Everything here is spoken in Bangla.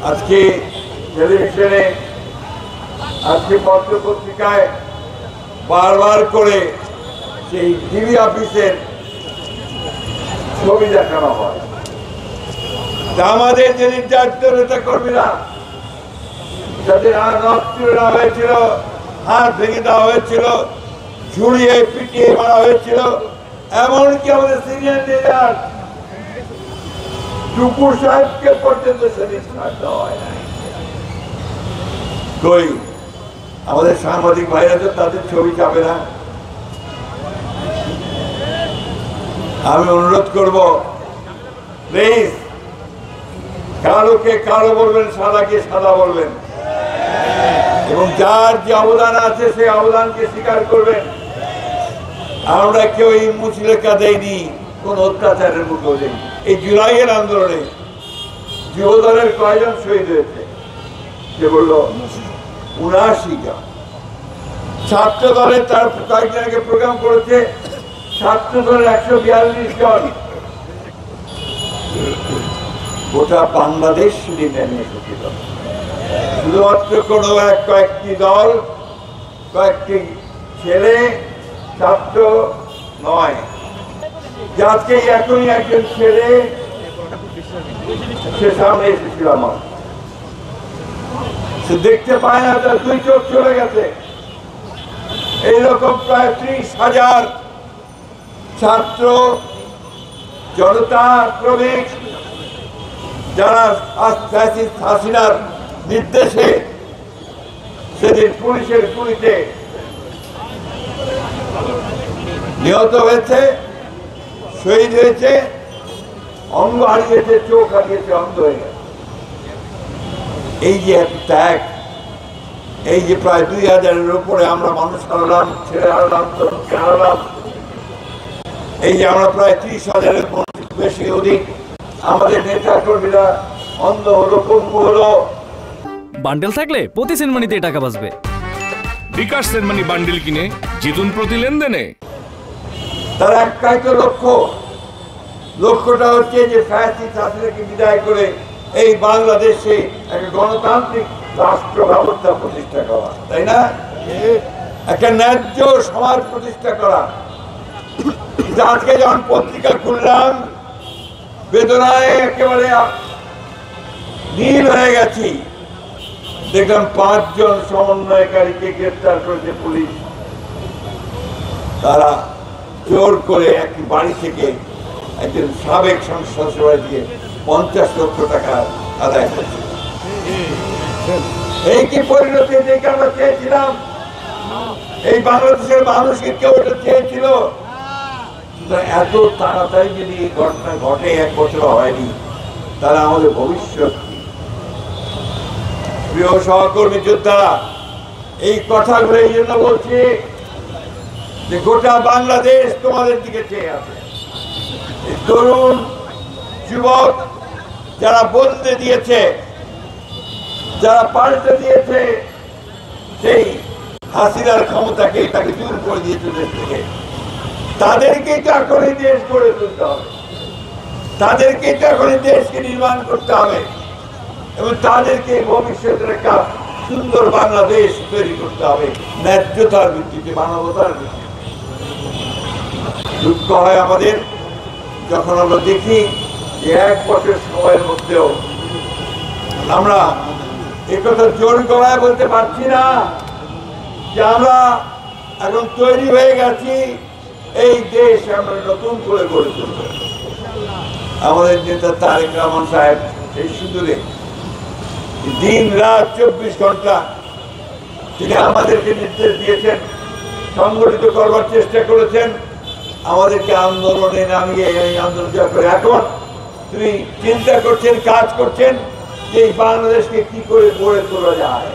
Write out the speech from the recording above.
আজকে টেলিভিশনে, আজকে পত্র পত্রিকায় বারবার করে সেই ডিবি অফিসের ছবি দেখানো হয়। আমাদের যে নির্যাতিত নেতা কর্মীরা, যাদের নখ তুলে নেওয়া হয়েছিল, হাত ভেঙে দেওয়া হয়েছিল, ঝুড়িয়ে পিটিয়ে মারা হয়েছিল, এমনকি আমাদের সিনিয়র লিডার টুকুর সাহেবকে পর্যন্ত সেদিন ছাড় দেওয়া হয় নাই। কই আমাদের সাংবাদিক ভাইরা তো তাদের ছবি চাবে না। আমি অনুরোধ করব, প্লিজ কালোকে কালো বলবেন, সাদাকে সাদা বলবেন, এবং যার যে অবদান আছে সেই অবদানকে স্বীকার করবেন। আমরা কেউ এই মুচলেখা দেয়নি, কোন অত্যাচারের মুখেও দেয়নি। এই জুলাইয়ের আন্দোলনে যুবদলের কয়জন শহীদ হয়েছে? সে বলল ৭৯ জন। ছাত্র দলের তার কয়েকদিন আগে প্রোগ্রাম করেছে, ছাত্র দলের ১৪২ জন। গোটা বাংলাদেশ সেদিন নেমে এসেছিল। শুধুমাত্র কোনো কয়েকটি দল, কয়েকটি ছেলে ছাত্র নয়। আজকে এখনই একজন ছেলে সে সামনে এসেছিল, আমার সে দেখতে পায় না, তার ২ চোখ চলে গেছে। এইরকম প্রায় ৩০,০০০ ছাত্র জনতা শ্রমিক যারা হাসিনার নির্দেশে সেদিন পুলিশের গুলিতে নিহত হয়েছে, শহীদ হয়েছে, অঙ্গ হারিয়েছে, চোখ হারিয়েছে, অন্ধ হয়ে গেছে। এই যে ত্যাগ, এই যে প্রায় ২,০০০-এর উপরে আমরা মানুষ হারালাম, ছেলে হারালাম, তরুণকে হারালাম, এই যে আমরা প্রায় ৩০,০০০-এর বেশি অধিক আমাদের নেতা কর্মীরা অন্ধ হলো, পঙ্গু হলো। বান্ডেল থাকলে প্রতি সেনমানিতে টাকা বাঁচবে। বিকাশ সেনমানি বান্ডেল কিনে জিতুন প্রতি লেনদেনে। তার একটাই তো লক্ষ্যটা হচ্ছে যে ফ্যাসিস্ট হাসিনাকে বিদায় করে এই বাংলাদেশে একটা গণতান্ত্রিক রাষ্ট্র ব্যবস্থা প্রতিষ্ঠা করা, তাই না? একটা ন্যায্য সমাজ প্রতিষ্ঠা করা। আজকে যখন পত্রিকা খুললাম, বেদনায় একেবারে নীল হয়ে গেছি। দেখলাম ৫ জন সমন্বয়কারীকে গ্রেফতার করেছে পুলিশ। তারা জোর করে একটি বাড়ি থেকে একজন সাবেক সংসদ সভায় দিয়ে ৫০ লক্ষ টাকা আদায় করেছে। এই কি পরিণতি দেখে আমরা চেয়েছিলাম? এই বাংলাদেশের মানুষকে কেউ এটা চেয়েছিল? এত তাড়াতাড়ি যদি এই ঘটনা ঘটে, ১ বছর হয়নি, তারা আমাদের ভবিষ্যৎ কি? প্রিয় সহকর্মী যোদ্ধারা, এই কথাগুলো এই জন্য বলছি যে গোটা বাংলাদেশ তোমাদের দিকে চেয়ে আছে। তরুণ যুবক যারা বদলে দিয়েছে, যারা পাল্টে দিয়েছে সেই হাসিনার ক্ষমতাকে, তাকে দূর করে দিয়েছে দেশ থেকে, তাদেরকেই তো এখন দেশ গড়ে তুলতে হবে, তাদেরকেই তো এখন দেশকে নির্মাণ করতে হবে, এবং তাদেরকে ভবিষ্যতের একটা সুন্দর বাংলাদেশ তৈরি করতে হবে, ন্যায্যতার ভিত্তিতে, মানবতার ভিত্তিতে। দুঃখ হয় আমাদের যখন আমরা দেখি যে ১ বছর সময়ের মধ্যেও আমরা একথা জোর গলায় বলতে পারছি না যে আমরা এখন তৈরি হয়ে গেছি, এই দেশ আমরা নতুন করে গড়ে তুলব। আমাদের নেতা তারেক রহমান সাহেব এই সুদূরে দিন রাত ২৪ ঘন্টা তিনি আমাদেরকে নির্দেশ দিয়েছেন, সংগঠিত করবার চেষ্টা করেছেন, আমাদেরকে আন্দোলনে নামিয়ে এই আন্দোলন করে এখন তিনি চিন্তা করছেন, কাজ করছেন যে এই বাংলাদেশকে কি করে গড়ে তোলা যায়।